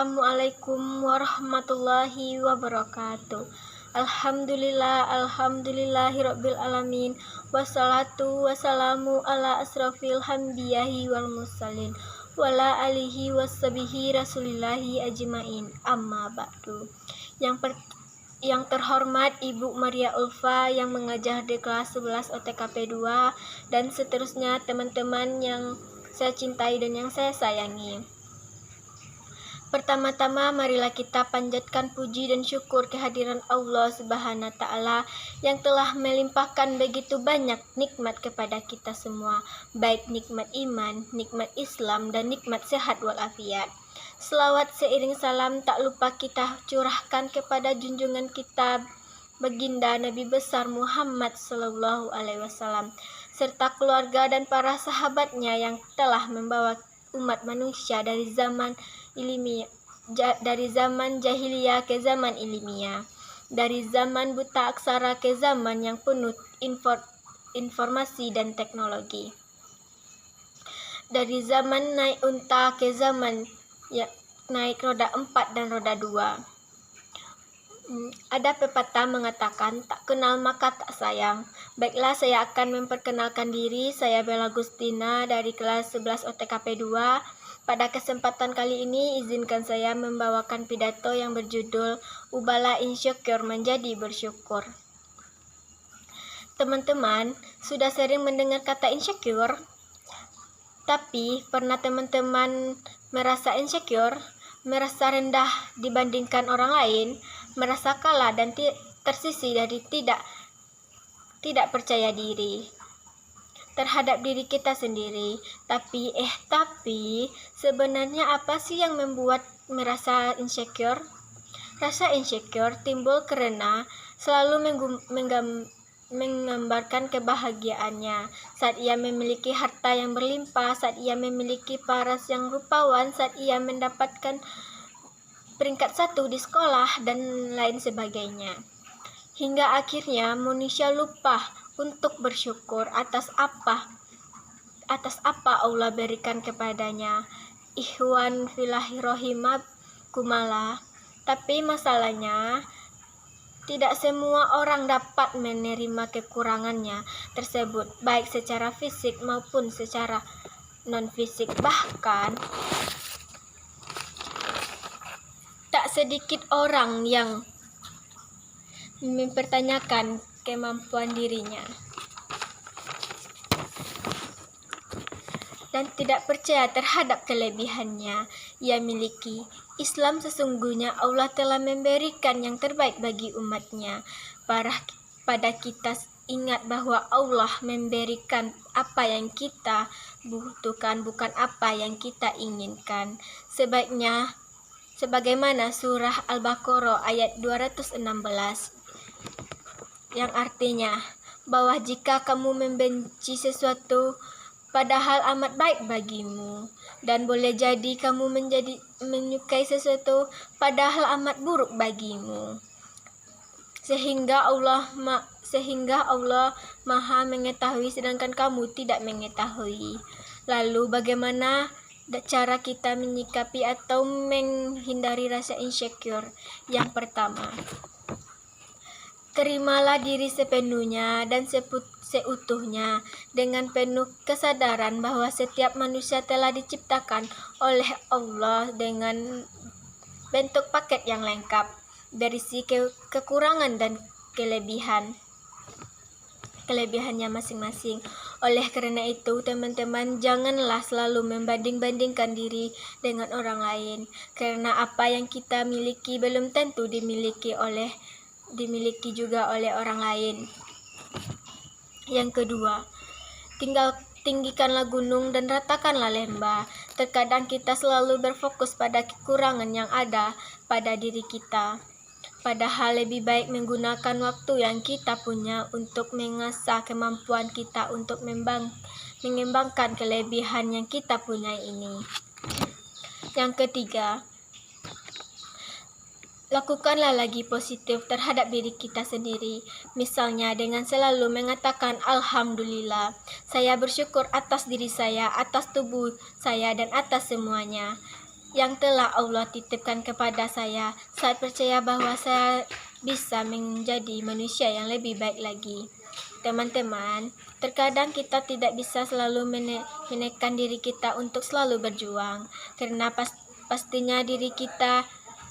Assalamualaikum warahmatullahi wabarakatuh. Alhamdulillahirabbil alamin. Wassalatu wassalamu ala asrofil hambiyahi wal mursalin wala alihi wassabihi rasulillahi ajmain. Amma ba'du. Yang terhormat Ibu Maria Ulfa yang mengajar di kelas 11 OTKP 2 dan seterusnya teman-teman yang saya cintai dan yang saya sayangi. Pertama-tama marilah kita panjatkan puji dan syukur kehadiran Allah Subhanahu wa Ta'ala yang telah melimpahkan begitu banyak nikmat kepada kita semua, baik nikmat iman, nikmat Islam, dan nikmat sehat walafiat. Selawat seiring salam tak lupa kita curahkan kepada junjungan kita baginda Nabi besar Muhammad Sallallahu Alaihi Wasallam serta keluarga dan para sahabatnya yang telah membawa umat manusia dari zaman jahiliyah ke zaman ilmiah, dari zaman buta aksara ke zaman yang penuh informasi dan teknologi, dari zaman naik unta ke zaman naik roda 4 dan roda 2. Ada pepatah mengatakan tak kenal maka tak sayang. Baiklah, saya akan memperkenalkan diri. Saya Bella Gustina dari kelas 11 OTKP 2. Pada kesempatan kali ini izinkan saya membawakan pidato yang berjudul Ubahlah Insecure Menjadi Bersyukur. Teman-teman, sudah sering mendengar kata insecure? Tapi pernah teman-teman merasa insecure, merasa rendah dibandingkan orang lain, merasa kalah dan tersisih dari tidak percaya diri terhadap diri kita sendiri. Tapi sebenarnya apa sih yang membuat merasa insecure? Rasa insecure timbul karena selalu menggambarkan kebahagiaannya saat ia memiliki harta yang berlimpah, saat ia memiliki paras yang rupawan, saat ia mendapatkan peringkat 1 di sekolah, dan lain sebagainya. Hingga akhirnya manusia lupa untuk bersyukur atas apa Allah berikan kepadanya. Ikhwan fillahi rahimakumullah. Tapi masalahnya tidak semua orang dapat menerima kekurangannya tersebut, baik secara fisik maupun secara non-fisik. Bahkan tak sedikit orang yang mempertanyakan kemampuan dirinya dan tidak percaya terhadap kelebihannya ia miliki. Islam sesungguhnya Allah telah memberikan yang terbaik bagi umatnya. Pada kita ingat bahwa Allah memberikan apa yang kita butuhkan, bukan apa yang kita inginkan. Sebagaimana surah Al-Baqarah ayat 216 yang artinya bahwa jika kamu membenci sesuatu padahal amat baik bagimu, dan boleh jadi kamu menyukai sesuatu padahal amat buruk bagimu, sehingga Allah Maha mengetahui sedangkan kamu tidak mengetahui. Lalu bagaimana cara kita menyikapi atau menghindari rasa insecure? Yang pertama, terimalah diri sepenuhnya dan seutuhnya dengan penuh kesadaran bahwa setiap manusia telah diciptakan oleh Allah dengan bentuk paket yang lengkap, berisi kekurangan dan kelebihannya masing-masing. Oleh karena itu, teman-teman, janganlah selalu membanding-bandingkan diri dengan orang lain, karena apa yang kita miliki belum tentu dimiliki juga oleh orang lain. Yang kedua, tinggikanlah gunung dan ratakanlah lembah. Terkadang kita selalu berfokus pada kekurangan yang ada pada diri kita, padahal lebih baik menggunakan waktu yang kita punya untuk mengasah kemampuan kita untuk mengembangkan kelebihan yang kita punya ini. Yang ketiga, lakukanlah lagi positif terhadap diri kita sendiri. Misalnya dengan selalu mengatakan Alhamdulillah, saya bersyukur atas diri saya, atas tubuh saya, dan atas semuanya. yang telah Allah titipkan kepada saya saat percaya bahwa saya bisa menjadi manusia yang lebih baik lagi. Teman-teman, terkadang kita tidak bisa selalu menekan diri kita untuk selalu berjuang, karena pastinya diri kita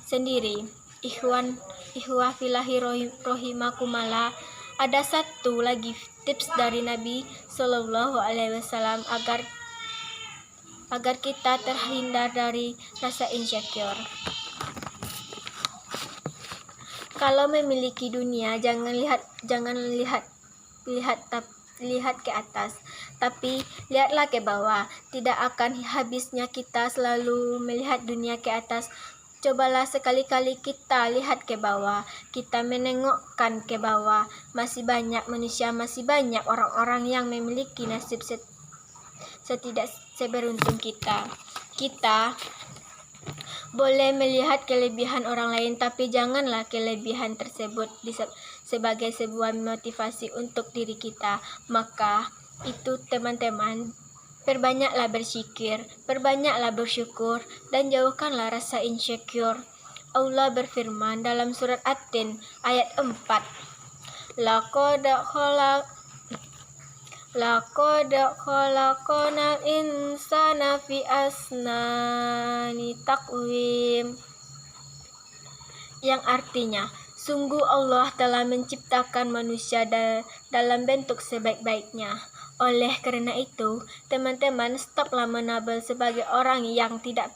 sendiri. Ikhwah filahi rohimakumala, ada satu lagi tips dari Nabi Shallallahu Alaihi Wasallam agar kita terhindar dari rasa insecure. Kalau memiliki dunia, jangan lihat ke atas, tapi lihatlah ke bawah. Tidak akan habisnya kita selalu melihat dunia ke atas. Cobalah sekali-kali kita lihat ke bawah, kita menengokkan ke bawah. Masih banyak manusia, masih banyak orang-orang yang memiliki nasib setidak seberuntung kita. Kita boleh melihat kelebihan orang lain, tapi janganlah kelebihan tersebut sebagai sebuah motivasi untuk diri kita. Maka itu teman-teman, perbanyaklah berzikir, perbanyaklah bersyukur, dan jauhkanlah rasa insecure. Allah berfirman dalam surat At-Tin ayat 4, Laqad khalaqnal insana fi asnani taqwim, yang artinya, sungguh Allah telah menciptakan manusia dalam bentuk sebaik-baiknya. Oleh karena itu, teman-teman, stoplah menabel sebagai orang yang tidak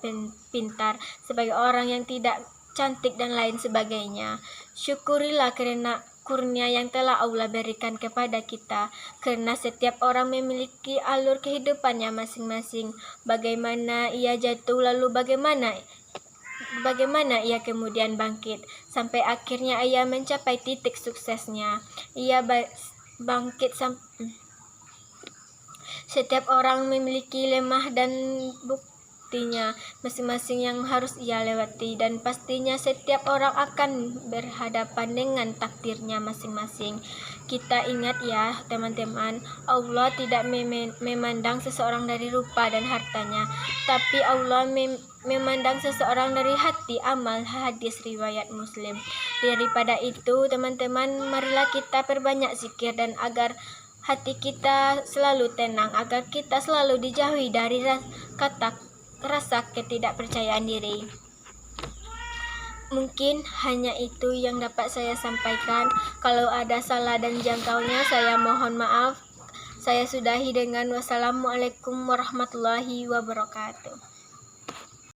pintar, sebagai orang yang tidak cantik, dan lain sebagainya. Syukurilah karena kurnia yang telah Allah berikan kepada kita, karena setiap orang memiliki alur kehidupannya masing-masing. Bagaimana ia jatuh, lalu bagaimana ia kemudian bangkit, sampai akhirnya ia mencapai titik suksesnya. Ia bangkit Setiap orang memiliki lemah dan buktinya masing-masing yang harus ia lewati, dan pastinya setiap orang akan berhadapan dengan takdirnya masing-masing. Kita ingat ya teman-teman, Allah tidak memandang seseorang dari rupa dan hartanya, tapi Allah memandang seseorang dari hati, amal. Hadis riwayat Muslim. Daripada itu teman-teman, marilah kita perbanyak zikir, dan agar hati kita selalu tenang, agar kita selalu dijauhi dari rasa ketidakpercayaan diri. Mungkin hanya itu yang dapat saya sampaikan. Kalau ada salah dan jangkaunya, saya mohon maaf. Saya sudahi dengan wassalamualaikum warahmatullahi wabarakatuh.